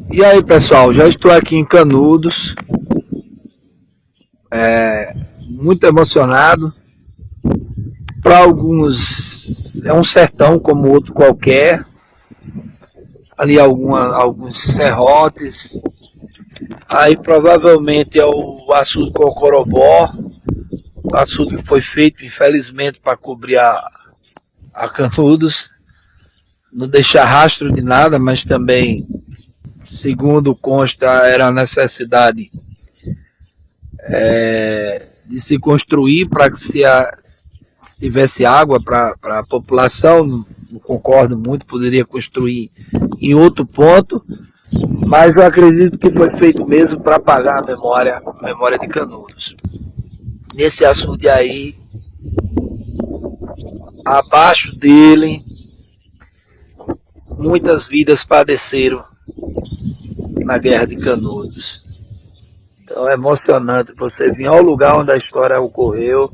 E aí pessoal, já estou aqui em Canudos, muito emocionado. Para alguns é um sertão como outro qualquer, ali alguns serrotes, aí provavelmente é o açude Cocorobó, o açude que foi feito infelizmente para cobrir a Canudos, não deixar rastro de nada, mas também, segundo consta, era a necessidade de se construir para que se tivesse água para a população. Não concordo muito, poderia construir em outro ponto, mas eu acredito que foi feito mesmo para apagar a memória de Canudos. Nesse açude aí, abaixo dele, muitas vidas padeceram na Guerra de Canudos. Então é emocionante você vir ao lugar onde a história ocorreu.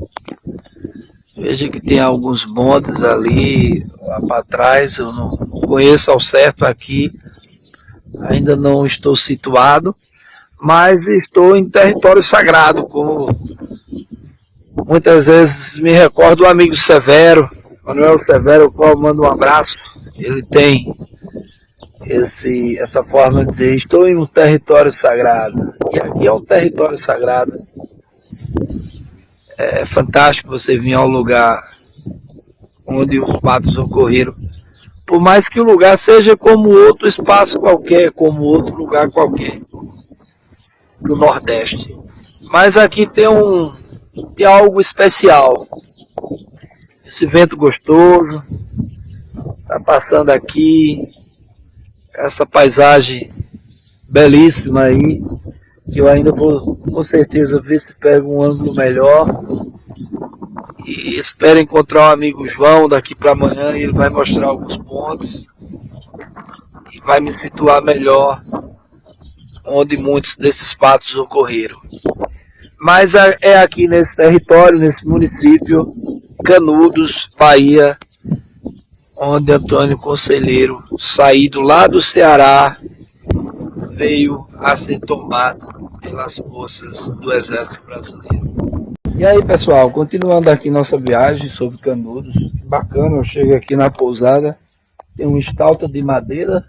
Veja que tem alguns montes ali, lá para trás, eu não conheço ao certo aqui, ainda não estou situado, mas estou em território sagrado, como muitas vezes me recordo do amigo Severo, Manuel Severo, ao qual mando um abraço. Ele tem essa forma de dizer: estou em um território sagrado. E aqui é um território sagrado. É fantástico você vir ao lugar onde os fatos ocorreram. Por mais que o lugar seja como outro espaço qualquer, como outro lugar qualquer do Nordeste. Mas aqui tem algo especial. Esse vento gostoso, tá passando aqui, essa paisagem belíssima aí, que eu ainda vou com certeza ver se pego um ângulo melhor. E espero encontrar o amigo João daqui para amanhã, e ele vai mostrar alguns pontos e vai me situar melhor onde muitos desses fatos ocorreram. Mas é aqui nesse território, nesse município, Canudos, Bahia, onde Antônio Conselheiro, saído lá do Ceará, veio a ser tomado pelas forças do Exército Brasileiro. E aí pessoal, continuando aqui nossa viagem sobre Canudos, bacana, eu chego aqui na pousada, tem uma estátua de madeira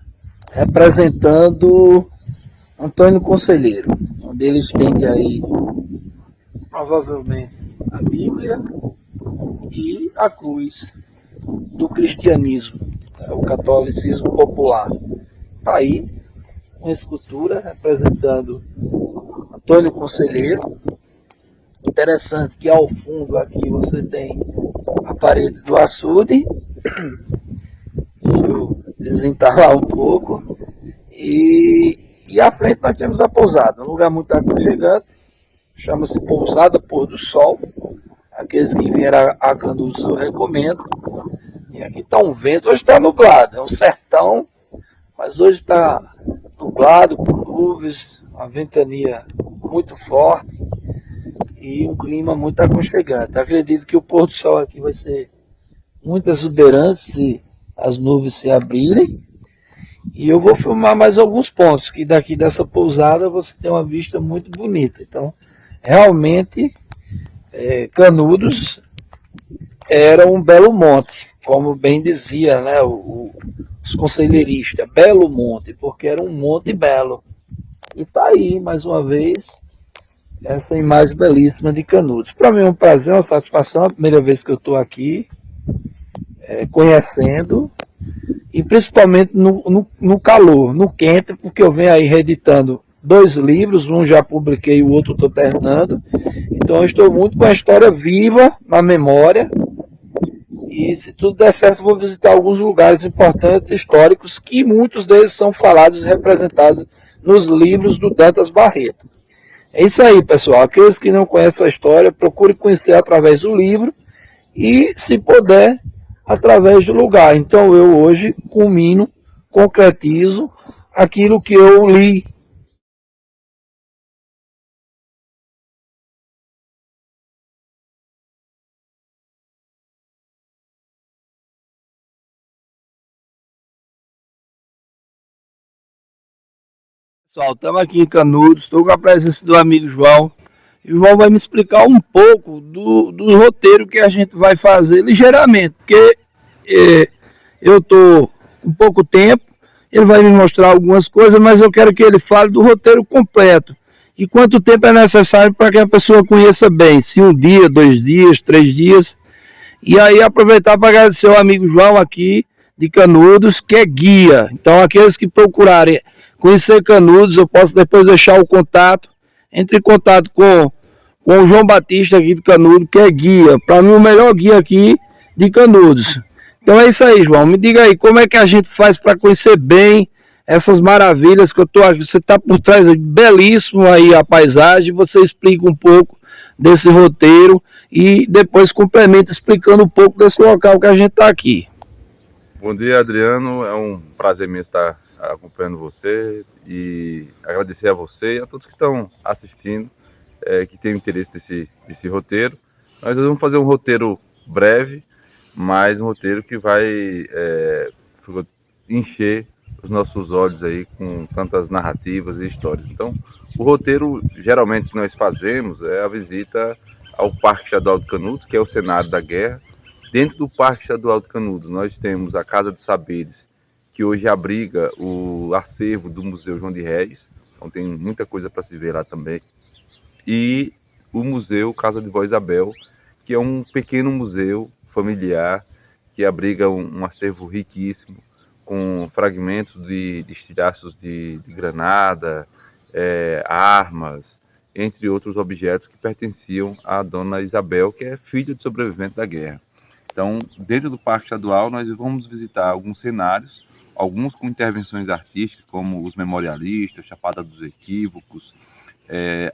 representando Antônio Conselheiro, onde ele estende aí provavelmente a Bíblia e a cruz do cristianismo, o catolicismo popular. Está aí uma escultura representando Antônio Conselheiro. Interessante que ao fundo aqui você tem a parede do açude. Deixa eu desentalar um pouco. E à frente nós temos a pousada, um lugar muito aconchegante, chama-se Pousada Pôr do Sol. Aqueles que vieram a Canudos eu recomendo. E aqui está um vento, hoje está nublado, é um sertão, mas hoje está nublado por nuvens, uma ventania muito forte e um clima muito aconchegante. Acredito que o pôr do sol aqui vai ser muito exuberante se as nuvens se abrirem. E eu vou filmar mais alguns pontos, que daqui dessa pousada você tem uma vista muito bonita. Então, realmente, Canudos era um belo monte, como bem dizia, né, os conselheiristas, belo monte, porque era um monte belo. E está aí, mais uma vez, essa imagem belíssima de Canudos. Para mim é um prazer, uma satisfação, a primeira vez que eu estou aqui, conhecendo, e principalmente no calor, no quente, porque eu venho aí reeditando 2 livros, um já publiquei, o outro estou terminando. Então eu estou muito com a história viva na memória, e se tudo der certo vou visitar alguns lugares importantes, históricos, que muitos deles são falados e representados nos livros do Dantas Barreto. É isso aí, pessoal. Aqueles que não conhecem a história, procure conhecer através do livro e, se puder, através do lugar. Então eu hoje culmino, concretizo aquilo que eu li. Pessoal, estamos aqui em Canudos, estou com a presença do amigo João. E o João vai me explicar um pouco do roteiro que a gente vai fazer ligeiramente, porque eu estou com pouco tempo, ele vai me mostrar algumas coisas, mas eu quero que ele fale do roteiro completo. E quanto tempo é necessário para que a pessoa conheça bem, se 1 dia, 2 dias, 3 dias. E aí aproveitar para agradecer o amigo João aqui de Canudos, que é guia. Então aqueles que procurarem conhecer Canudos, eu posso depois deixar o contato. Entre em contato com o João Batista aqui de Canudos, que é guia. Para mim o melhor guia aqui de Canudos. Então é isso aí, João. Me diga aí, como é que a gente faz para conhecer bem essas maravilhas que eu estou aqui? Você está por trás, belíssimo aí a paisagem, você explica um pouco desse roteiro e depois complementa explicando um pouco desse local que a gente está aqui. Bom dia, Adriano. É um prazer mesmo estar acompanhando você e agradecer a você e a todos que estão assistindo, que têm interesse desse roteiro. Nós vamos fazer um roteiro breve, mas um roteiro que vai encher os nossos olhos aí com tantas narrativas e histórias. Então, o roteiro geralmente que nós fazemos é a visita ao Parque Estadual de Canudos, que é o cenário da guerra. Dentro do Parque Estadual de Canudos, nós temos a Casa de Saberes, que hoje abriga o acervo do Museu João de Reis, então tem muita coisa para se ver lá também. E o Museu Casa de Vó Isabel, que é um pequeno museu familiar que abriga um acervo riquíssimo, com fragmentos de estilhaços de granada, armas, entre outros objetos que pertenciam à dona Isabel, que é filha de sobrevivente da guerra. Então, dentro do Parque Estadual, nós vamos visitar alguns cenários, alguns com intervenções artísticas, como os memorialistas, Chapada dos Equívocos,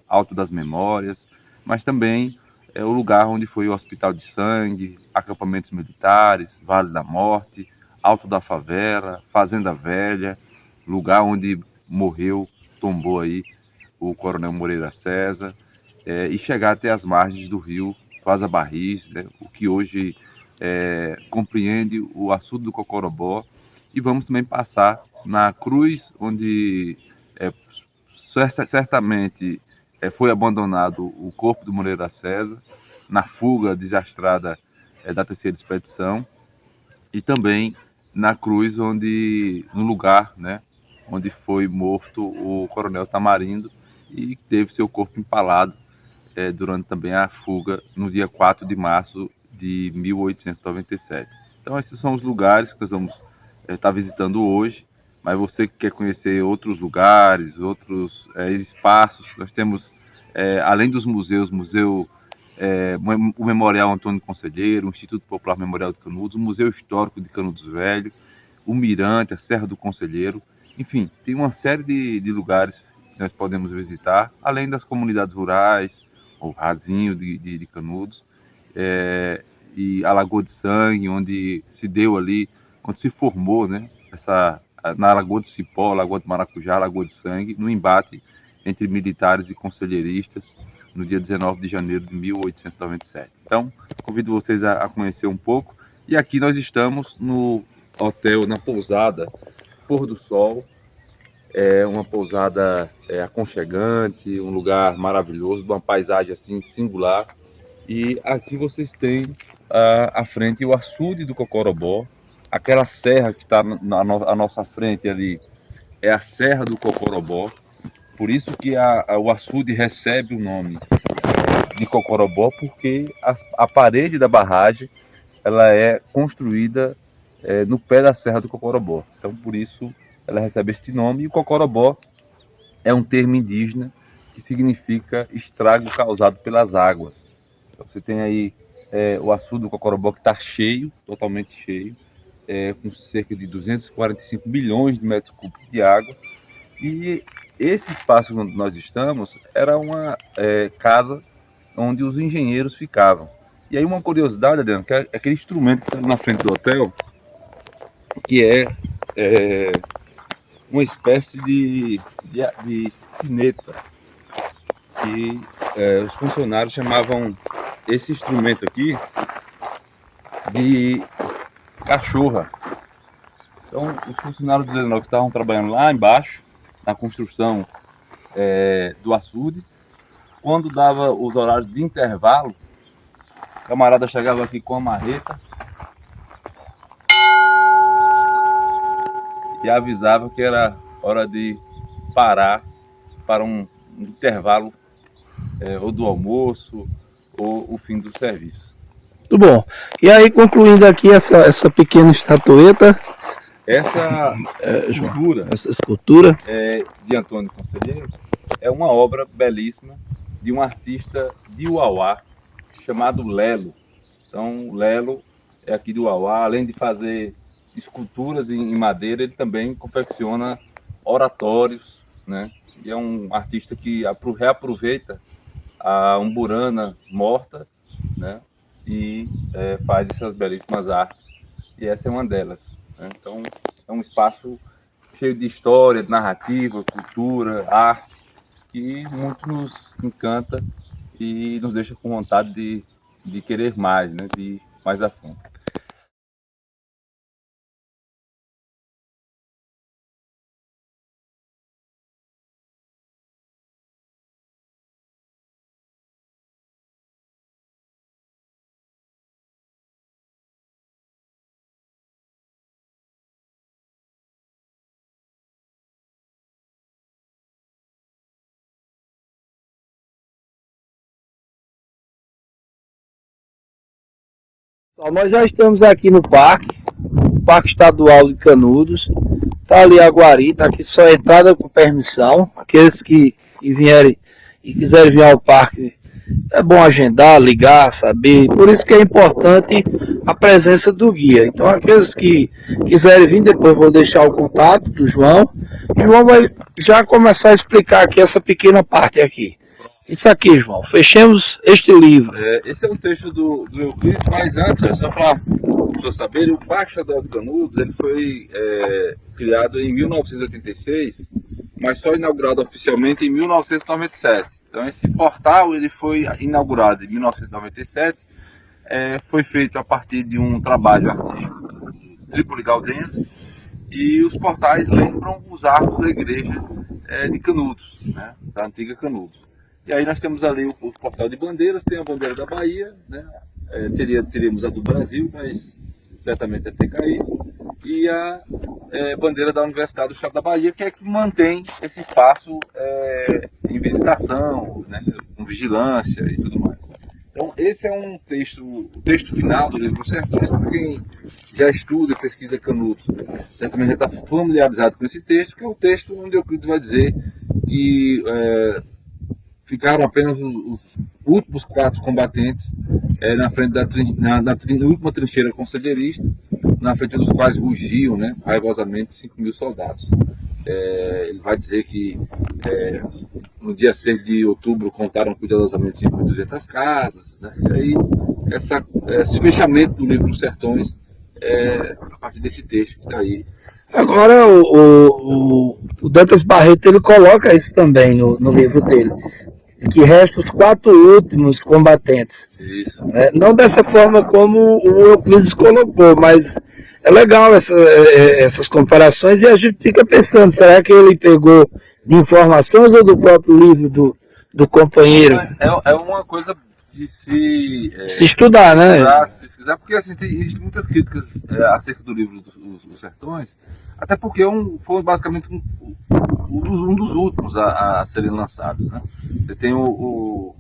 Alto das Memórias, mas também o lugar onde foi o Hospital de Sangue, acampamentos militares, Vale da Morte, Alto da Favela, Fazenda Velha, lugar onde morreu, tombou aí o Coronel Moreira César, e chegar até as margens do rio Vaza Barris, né, o que hoje compreende o açude do Cocorobó, e vamos também passar na cruz, onde certamente foi abandonado o corpo do Moreira César, na fuga desastrada da terceira expedição, e também na cruz no lugar, né, onde foi morto o Coronel Tamarindo e teve seu corpo empalado durante também a fuga no dia 4 de março de 1897. Então esses são os lugares que nós vamos estar visitando hoje, mas você que quer conhecer outros lugares, outros espaços, nós temos, além dos museus, o Memorial Antônio Conselheiro, o Instituto Popular Memorial de Canudos, o Museu Histórico de Canudos Velho, o Mirante, a Serra do Conselheiro, enfim, tem uma série de lugares que nós podemos visitar, além das comunidades rurais, o Rasinho de Canudos, e a Lagoa de Sangue, onde se deu ali, onde se formou, né, na Lagoa de Cipó, Lagoa de Maracujá, Lagoa de Sangue, no embate entre militares e conselheiristas, no dia 19 de janeiro de 1897. Então, convido vocês a conhecer um pouco. E aqui nós estamos no hotel, na pousada Pôr do Sol. É uma pousada aconchegante, um lugar maravilhoso, de uma paisagem assim singular. E aqui vocês têm à frente o açude do Cocorobó, aquela serra que está à nossa frente ali é a Serra do Cocorobó. Por isso que o açude recebe o nome de Cocorobó, porque a parede da barragem ela é construída no pé da Serra do Cocorobó. Então, por isso, ela recebe este nome. E o Cocorobó é um termo indígena que significa estrago causado pelas águas. Então, você tem aí o açude do Cocorobó que está cheio, totalmente cheio, com cerca de 245 bilhões de metros cúbicos de água. E esse espaço onde nós estamos era uma casa onde os engenheiros ficavam. E aí uma curiosidade, Adriano, que é aquele instrumento que está na frente do hotel, que é uma espécie de sineta, que os funcionários chamavam esse instrumento aqui de cachorra. Então, os funcionários do Lennox estavam trabalhando lá embaixo, na construção do açude. Quando dava os horários de intervalo, o camarada chegava aqui com a marreta e avisava que era hora de parar para um intervalo ou do almoço ou o fim do serviço. Muito bom. E aí, concluindo aqui essa pequena estatueta, essa escultura de Antônio Conselheiro é uma obra belíssima de um artista de Uauá chamado Lelo. Então, Lelo é aqui de Uauá. Além de fazer esculturas em madeira, ele também confecciona oratórios, né? E é um artista que reaproveita a umburana morta, né? E faz essas belíssimas artes. E essa é uma delas, né? Então, é um espaço cheio de história, de narrativa, cultura, arte, que muito nos encanta e nos deixa com vontade de querer mais, né? De ir mais a fundo. Nós já estamos aqui no Parque Estadual de Canudos. Está ali a guarita, aqui só entrada com permissão. Aqueles que vierem e quiserem vir ao parque, é bom agendar, ligar, saber. Por isso que é importante a presença do guia. Então, aqueles que quiserem vir, depois vou deixar o contato do João. E o João vai já começar a explicar aqui essa pequena parte aqui. Isso aqui, João. Fechemos este livro. Esse é um texto do Euclides, mas antes, só para eu saber, o Parque Estadual de Canudos ele foi criado em 1986, mas só inaugurado oficialmente em 1997. Então esse portal ele foi inaugurado em 1997, foi feito a partir de um trabalho artístico de Trípoli Gaudense, e os portais lembram os arcos da igreja de Canudos, né, da antiga Canudos. E aí nós temos ali o portal de bandeiras, tem a bandeira da Bahia, né? Teríamos a do Brasil, mas certamente deve ter caído, e a bandeira da Universidade do Estado da Bahia, que é que mantém esse espaço em visitação, né? Com vigilância e tudo mais. Então esse é um texto, o texto final do livro Sertões, para quem já estuda e pesquisa Canudos, certamente já está familiarizado com esse texto, que é o texto onde Euclides vai dizer que ficaram apenas os últimos 4 combatentes na frente na última trincheira conselheirista, na frente dos quais rugiam, né, raivosamente 5.000 soldados. Ele vai dizer que no dia 6 de outubro contaram cuidadosamente 5.200 casas, né, e aí esse fechamento do livro Os Sertões a partir desse texto que está aí. Agora o Dantas Barreto ele coloca isso também no livro dele, que resta os 4 últimos combatentes. Isso. Não dessa forma como o Euclides colocou, mas é legal essas comparações, e a gente fica pensando, será que ele pegou de informações ou do próprio livro do companheiro? Mas é uma coisa de se estudar, né? Pesquisar, porque assim, existem muitas críticas acerca do livro dos Sertões, até porque foi basicamente um dos últimos a serem lançados, né? Você tem o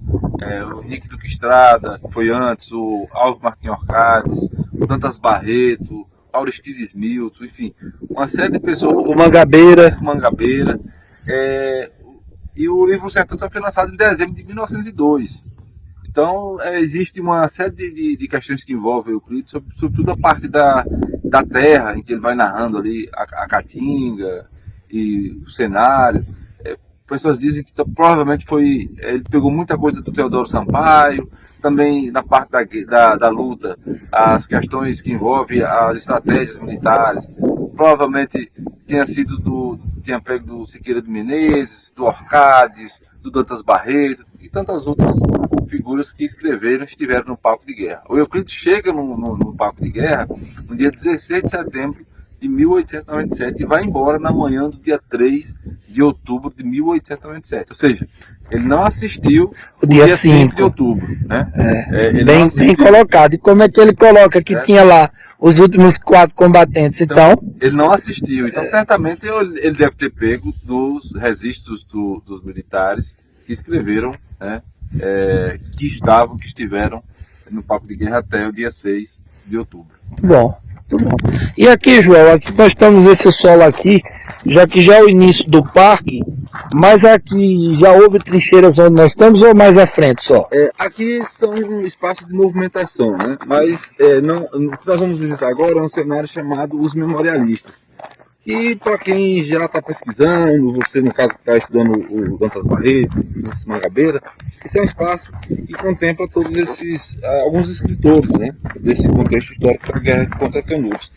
Henrique Duque Estrada, que foi antes, o Alves Martins Orcades, o Dantas Barreto, Aristides Milton, enfim, uma série de pessoas. O Mangabeira. Mangabeira. E o livro Sertão só foi lançado em dezembro de 1902. Então, existe uma série de questões que envolvem Euclides, sobretudo a parte da terra, em que ele vai narrando ali a caatinga e o cenário. Pessoas dizem que provavelmente ele pegou muita coisa do Teodoro Sampaio, também na parte da luta, as questões que envolvem as estratégias militares, provavelmente tinha pego do Siqueira de Menezes, do Orcades, do Dantas Barreto e tantas outras figuras que escreveram e estiveram no palco de guerra. O Euclides chega no palco de guerra no dia 16 de setembro de 1897 e vai embora na manhã do dia 3 de outubro de 1897. Ou seja, ele não assistiu o dia 5 de outubro. Né? Bem colocado. E como é que ele coloca que tinha lá os últimos 4 combatentes? Então, ele não assistiu. Então, certamente, ele deve ter pego dos registros dos militares que escreveram, né? Que estiveram no palco de guerra até o dia 6 de outubro. Muito bom. E aqui, Joel, aqui nós estamos esse solo aqui, já que já é o início do parque, mas aqui já houve trincheiras onde nós estamos ou mais à frente só? Aqui são espaços de movimentação, né? Mas o que nós vamos visitar agora é um cenário chamado Os Memorialistas. E para quem já está pesquisando, você no caso que está estudando o Dantas Barreto, o Mangabeira, esse é um espaço que contempla todos alguns escritores, né, desse contexto histórico da guerra contra Canudos.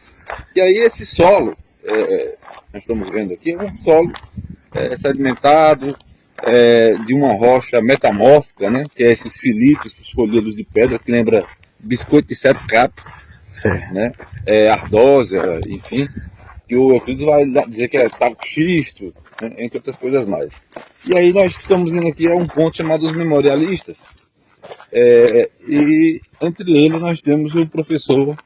E aí esse solo, nós estamos vendo aqui, é um solo sedimentado de uma rocha metamórfica, né, que é esses filipos, esses folhedos de pedra, que lembra biscoito de sete capos, né, ardósia, enfim. Que o Euclides vai dizer que é talco xisto, né, entre outras coisas mais. E aí nós estamos indo aqui a um ponto chamado Os Memorialistas, e entre eles nós temos o professor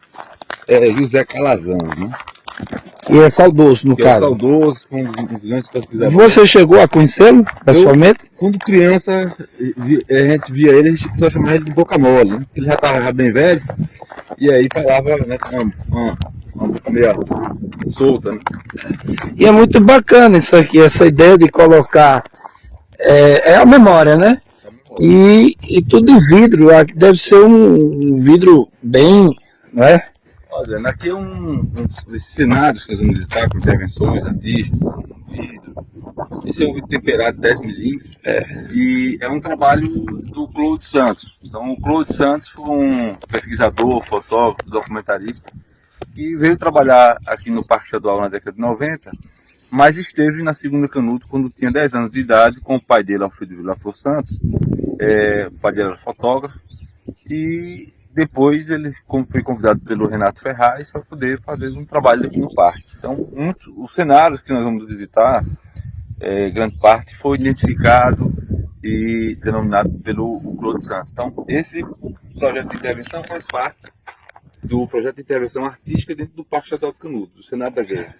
José Calazans, né? Que é saudoso, no caso. É saudoso, com os grandes pesquisadores. Você chegou a conhecê-lo pessoalmente? Quando criança, a gente via ele, a gente começou a chamar ele de boca mole, né? Ele já estava bem velho, e aí falava, né, uma boca meio solta, né? E é muito bacana isso aqui, essa ideia de colocar a memória, né? E tudo em vidro, aqui deve ser um vidro bem, não é? Olha, aqui é um desses cenários que nós vamos visitar com intervenções artísticas, vidro. Esse é um vidro temperado 10 milímetros e é um trabalho do Claude Santos. Então o Claude Santos foi um pesquisador, fotógrafo, documentarista que veio trabalhar aqui no Parque Estadual na década de 90, mas esteve na Segunda Canudo quando tinha 10 anos de idade com o pai dele, Alfredo Villaflor Santos. O pai dele era fotógrafo e depois ele foi convidado pelo Renato Ferraz para poder fazer um trabalho aqui no parque. Então, os cenários que nós vamos visitar, grande parte foi identificado e denominado pelo Claude Santos. Então, esse projeto de intervenção faz parte do projeto de intervenção artística dentro do Parque Estadual de Canudos, do cenário da guerra.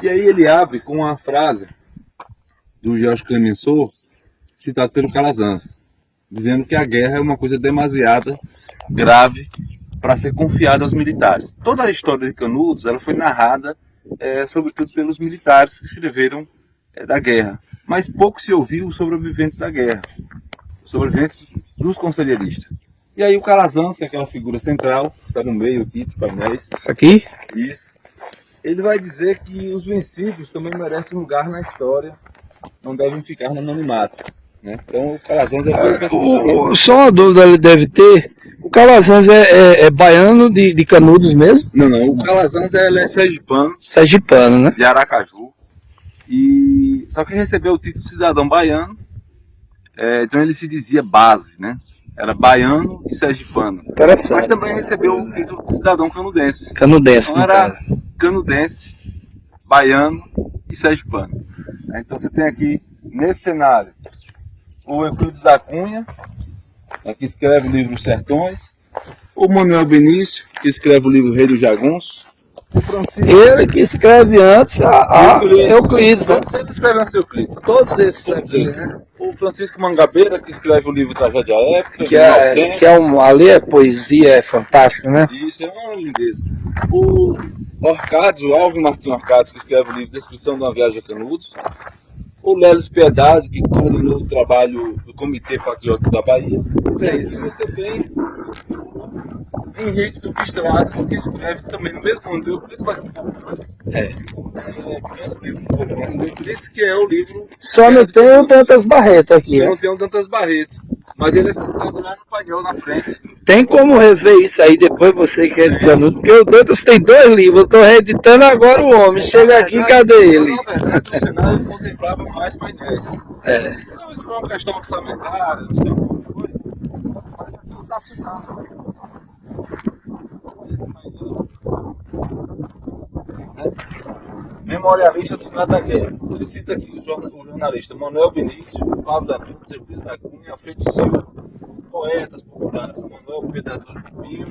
E aí ele abre com uma frase do Georges Clemenceau, citado pelo Calazans, dizendo que a guerra é uma coisa demasiada grave para ser confiada aos militares. Toda a história de Canudos ela foi narrada, sobretudo pelos militares que escreveram da guerra, mas pouco se ouviu os sobreviventes da guerra, os sobreviventes dos conselheiristas. E aí o Calazans, que é aquela figura central, está no meio aqui dos painéis. Isso aqui? Isso. Ele vai dizer que os vencidos também merecem lugar na história, não devem ficar no anonimato. Né? Então o Calazans só uma dúvida ele deve ter. O Calazans é baiano de Canudos mesmo? Não. O Calazans é sergipano. Sergipano, né? De Aracaju. E só que recebeu o título de cidadão baiano. Então ele se dizia base, né? Era baiano e sergipano. Interessante. Mas também recebeu o título de cidadão canudense. Canudense, então era canudense, baiano e sergipano. Então você tem aqui, nesse cenário, o Euclides da Cunha, que escreve o livro Os Sertões, o Manuel Benício, que escreve o livro Rei dos Jagunços, o Francisco... Ele que escreve antes Euclides, né? Sempre escreve antes Euclides. Todos esses aqui, né? O Francisco Mangabeira, que escreve o livro Tragédia Épica, ali é poesia, é fantástico, né? Isso, é uma lindeza. O Orcades, o Alvin Martins Orcades, que escreve o livro Descrição de uma Viagem a Canudos. O Lelis Piedade, que coordenou o trabalho do Comitê Patriótico da Bahia. E você tem Henrique Duque Estrada, que escreve também no mesmo ano do Euclides, mas um pouco mais. Conhece o livro um pouco mais do Euclides, que é o livro... Só não tem o Dantas Barreto aqui. Não tem o Dantas Barreto, mas ele é citado lá no painel na frente. Tem como rever isso aí depois, você que é de Canudos, porque o Dantas tem 2 livros, eu estou reeditando agora o homem, chega aqui, cadê ele? Na verdade, o cenário contemplava mais painéis. Então isso foi uma questão orçamentária, não sei como foi, mas aqui está citado. Memorialista do final da guerra. Ele cita aqui o jornalista Manuel Benício, Flávio da Silva, Luiz da Cunha, Alfredo Silva, poetas populares, Manuel Pedrador de Pinho,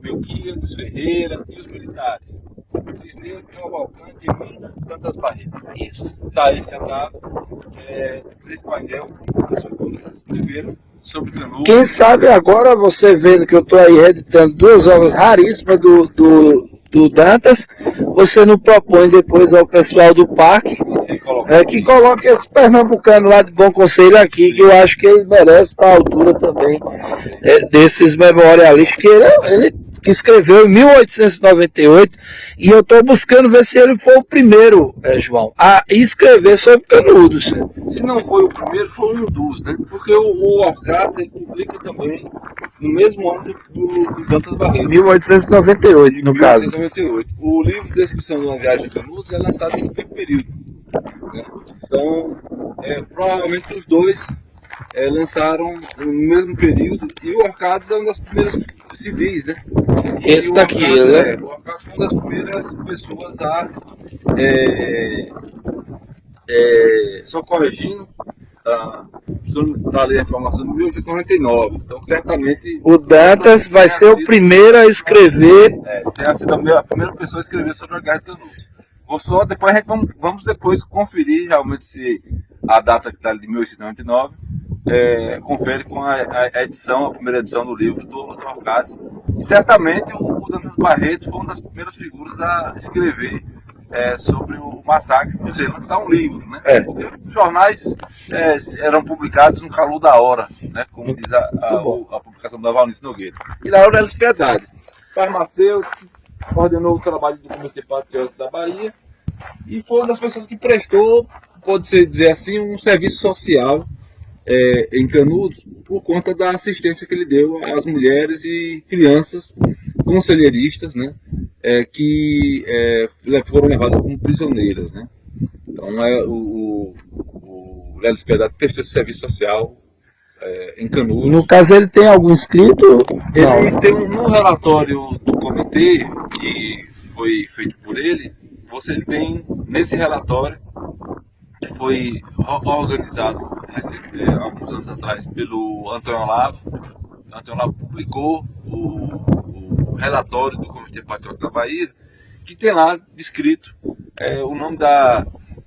Melquiades Ferreira e os militares. Cisneiro, Cavalcante, Mina, Dantas Barreto. Isso. Está aí citado. Nesse painel, as figuras escreveram sobre Canudos. Quem sabe agora, você vendo que eu estou aí reeditando 2 obras raríssimas do Dantas, você não propõe depois ao pessoal do parque que coloque esse pernambucano lá de Bom Conselho aqui, que eu acho que ele merece estar à altura também desses memorialistas que ele escreveu em 1898, e eu estou buscando ver se ele foi o primeiro, João, a escrever sobre Canudos. Se não foi o primeiro, foi um dos, né? Porque o Orcades, ele publica também no mesmo ano do Dantas Barreto. 1898, no caso. 1898. O livro Descrição de uma Viagem a Canudos é lançado nesse mesmo período, né? Então, provavelmente os dois lançaram no mesmo período, e o Orcades é uma das primeiras civis, né? Esse daqui, né? O Orcades foi uma das primeiras pessoas a, só corrigindo, está ali a informação de 1899, então certamente... O Dantas vai ser o primeiro a escrever... Tenha sido a primeira pessoa a escrever sobre a Guerra de Canudos. Depois vamos depois conferir realmente se a data que está ali de 1899 confere com a primeira edição do livro do Orcades. E certamente o Dantas Barreto foi uma das primeiras figuras a escrever sobre o massacre, ou seja, lançar um livro, né? Porque os jornais eram publicados no calor da hora, né? Como diz a publicação da Valnice Nogueira. E da hora Lelis Piedade, farmacêutico, coordenou o trabalho do Comitê Patriótico da Bahia e foi uma das pessoas que prestou, pode-se dizer assim, um serviço social em Canudos por conta da assistência que ele deu às mulheres e crianças conselheiristas, né, que foram levadas como prisioneiras, né. Então o Lelis Piedade prestou esse serviço social em Canudos. No caso, ele tem algum escrito? Ele tem no relatório do comitê que foi feito por ele, você tem nesse relatório, que foi organizado alguns anos atrás pelo Antônio Olavo. O Antônio Olavo publicou o relatório do Comitê Patriótico da Bahia, que tem lá descrito o nome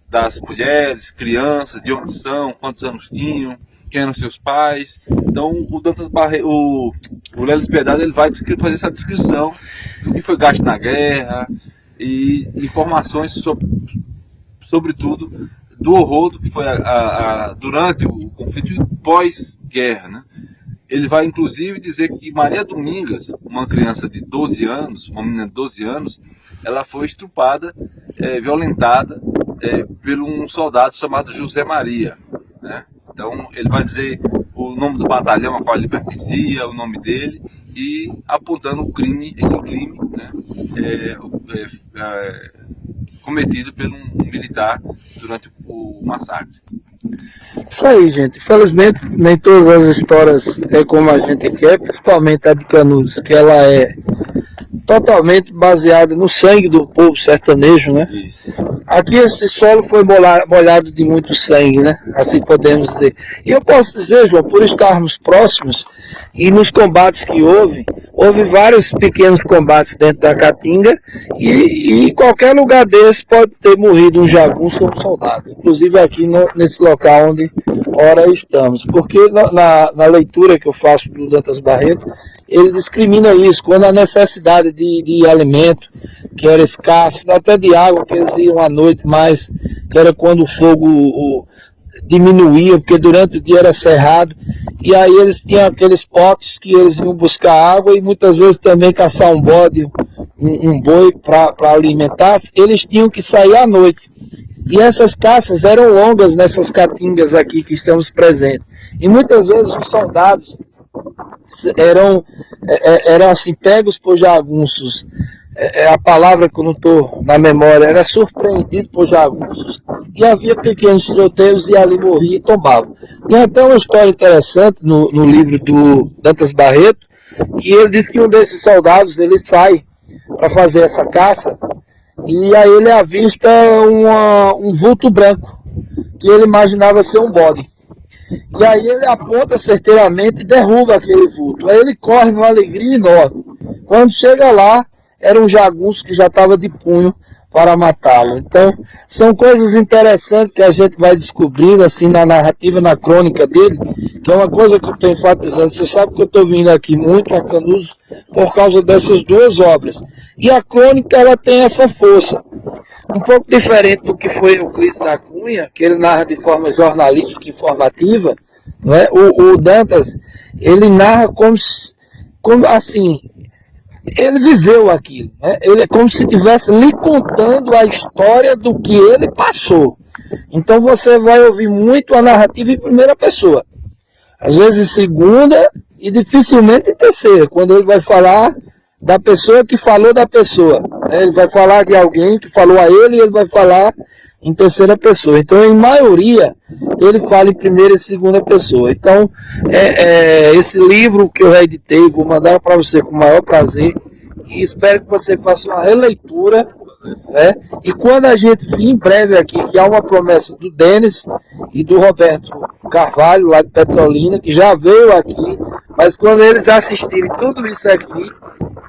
das mulheres, crianças, de onde são, quantos anos tinham, quem eram seus pais. Então o Dantas Barreto, o Lelis Piedade, ele vai fazer essa descrição do que foi gasto na guerra e informações sobretudo do horror do que foi durante o conflito e pós-guerra, né? Ele vai inclusive dizer que Maria Domingas, uma criança de 12 anos, uma menina de 12 anos, ela foi estrupada, violentada por um soldado chamado José Maria, né? Então ele vai dizer o nome do batalhão a qual ele pertencia, o nome dele, e apontando esse crime, né, cometido por um militar durante o massacre. Isso aí, gente. Infelizmente, nem todas as histórias é como a gente quer, principalmente a de Canudos, que ela é totalmente baseada no sangue do povo sertanejo, né? Isso. Aqui esse solo foi molhado de muito sangue, né? Assim podemos dizer. E eu posso dizer, João, por estarmos próximos e nos combates que houve, houve vários pequenos combates dentro da Caatinga e qualquer lugar desse pode ter morrido um jagunço ou um soldado, inclusive aqui nesse local onde ora estamos, porque na leitura que eu faço do Dantas Barreto, ele discrimina isso, quando a necessidade de alimento, que era escasso, até de água, que eles iam à noite mais, que era quando o fogo diminuía, porque durante o dia era cerrado, e aí eles tinham aqueles potes que eles iam buscar água e muitas vezes também caçar um bode, um boi para alimentar, eles tinham que sair à noite. E essas caças eram longas nessas caatingas aqui que estamos presentes. E muitas vezes os soldados eram assim, pegos por jagunços. A palavra que eu não estou na memória, era surpreendido por jagunços. E havia pequenos tiroteios e ali morria e tombava. Tem até uma história interessante no livro do Dantas Barreto, que ele diz que um desses soldados ele sai para fazer essa caça e aí ele avista um vulto branco, que ele imaginava ser um bode. E aí ele aponta certeiramente e derruba aquele vulto. Aí ele corre numa alegria enorme. Quando chega lá, era um jagunço que já estava de punho para matá-lo. Então, são coisas interessantes que a gente vai descobrindo assim na narrativa, na crônica dele, que é uma coisa que eu estou enfatizando. Você sabe que eu estou vindo aqui muito a Canudos por causa dessas duas obras. E a crônica, ela tem essa força. Um pouco diferente do que foi Euclides da Cunha, que ele narra de forma jornalística, informativa, não é? O Dantas, ele narra como assim, ele viveu aquilo, né? Ele é como se estivesse lhe contando a história do que ele passou. Então você vai ouvir muito a narrativa em primeira pessoa, às vezes em segunda e dificilmente em terceira, quando ele vai falar da pessoa que falou da pessoa, né? Ele vai falar de alguém que falou a ele e ele vai falar em terceira pessoa. Então, em maioria, ele fala em primeira e segunda pessoa. Então, esse livro que eu reeditei, vou mandar para você com o maior prazer e espero que você faça uma releitura, né? E quando a gente vir em breve aqui, que há uma promessa do Denis e do Roberto Carvalho, lá de Petrolina, que já veio aqui, mas quando eles assistirem tudo isso aqui,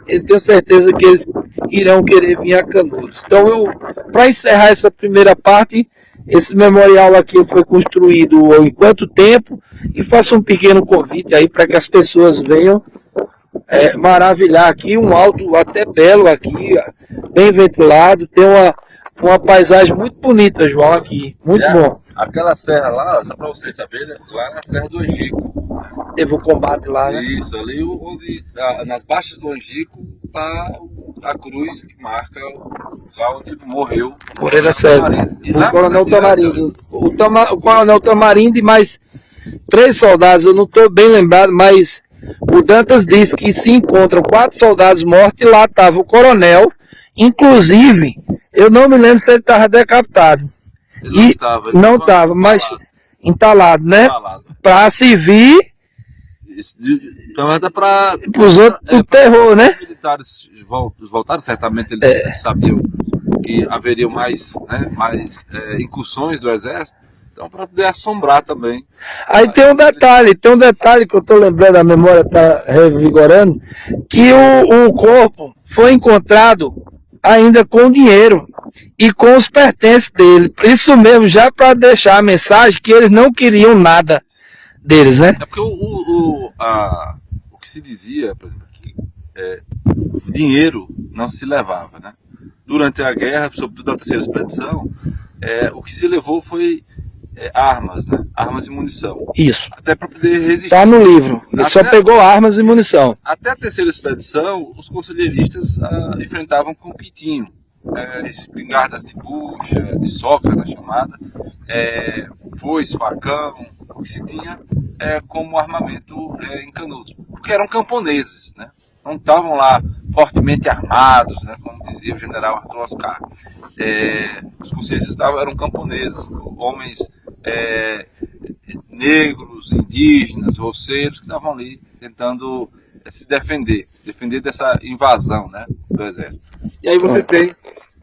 eu tenho certeza que eles irão querer vir a Canudos. Então, para encerrar essa primeira parte, esse memorial aqui foi construído em quanto tempo? E faço um pequeno convite aí para que as pessoas venham maravilhar aqui, um alto até belo aqui, bem ventilado, tem uma paisagem muito bonita, João, aqui, muito bom. Aquela serra lá, só para vocês saberem, lá na Serra do Angico. Teve um combate lá, né? Isso, ali onde, nas baixas do Angico, está a cruz que marca lá onde morreu Moreira César, o Coronel Tamarindo. O Coronel Tamarindo e mais 3 soldados, eu não estou bem lembrado, mas o Dantas disse que se encontram 4 soldados mortos e lá estava o coronel, inclusive, eu não me lembro se ele estava decapitado. Ele não estava, mas entalado, né? Para servir então era para os outros o terror, né? Os militares voltaram, certamente eles sabiam que haveriam mais incursões do exército, então para poder assombrar também. Aí tem um detalhe que eu estou lembrando, a memória está revigorando, que o corpo foi encontrado ainda com dinheiro e com os pertences dele. Isso mesmo, já para deixar a mensagem que eles não queriam nada deles, né? É porque o que se dizia, por exemplo, que dinheiro não se levava, né? Durante a guerra, sobretudo a terceira expedição, o que se levou foi armas, né? Armas e munição. Isso. Até para poder resistir. Está no livro. Ele só pegou armas e munição. Até a terceira expedição, os conselheiristas enfrentavam com o que tinham. Espingardas de bucha, de soca, na chamada, foice, facão, o que se tinha como armamento em Canudos. Porque eram camponeses, né? Não estavam lá fortemente armados, né? Como dizia o general Arthur Oscar. Os conselheiros eram camponeses, homens negros, indígenas, roceiros, que estavam ali tentando se defender dessa invasão, né, do exército. E aí você tem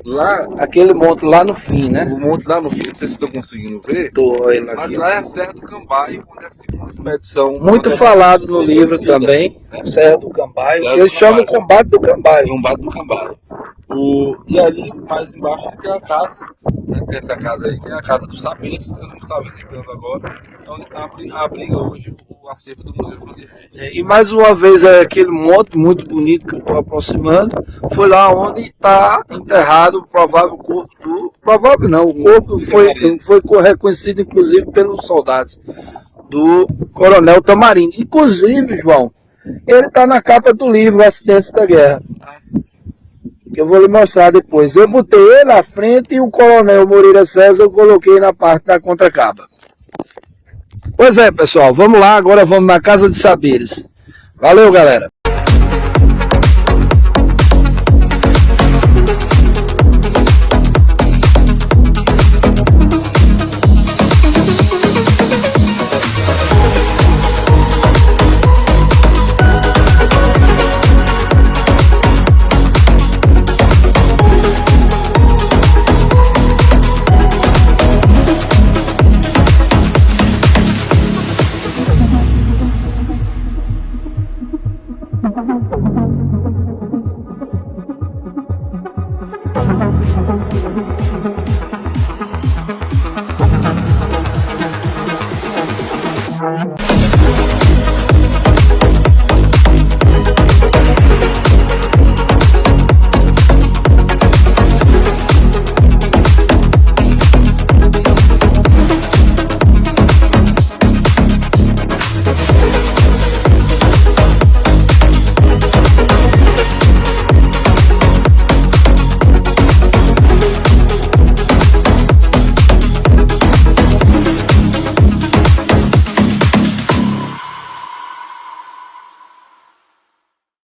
Lá, Aquele monte lá no fim, né? o monte lá no fim, não sei se estão conseguindo ver, Tô ele mas aqui. lá é a Serra do Cambaio, onde é a segunda expedição. Muito falado no livro conhecida, também, né? Serra do Cambaio, Serra que do eles chamam o Cambaio. combate do Cambaio. Combate do Cambaio. E ali, mais embaixo, tem a casa, né? Tem essa casa aí, que é a casa dos sapientes, que nós vamos estar visitando agora, onde abriga hoje o acervo do Museu João de Reis. E mais uma vez é aquele monte muito bonito que eu estou aproximando, foi lá onde está enterrado o provável corpo do... Provável não, o corpo foi reconhecido inclusive pelos soldados do Coronel Tamarindo. Inclusive, João, ele está na capa do livro Acidentes da Guerra, que eu vou lhe mostrar depois. Eu botei ele à frente e o Coronel Moreira César eu coloquei na parte da contracapa. Pois é, pessoal, vamos lá, agora vamos na Casa de Saberes. Valeu, galera!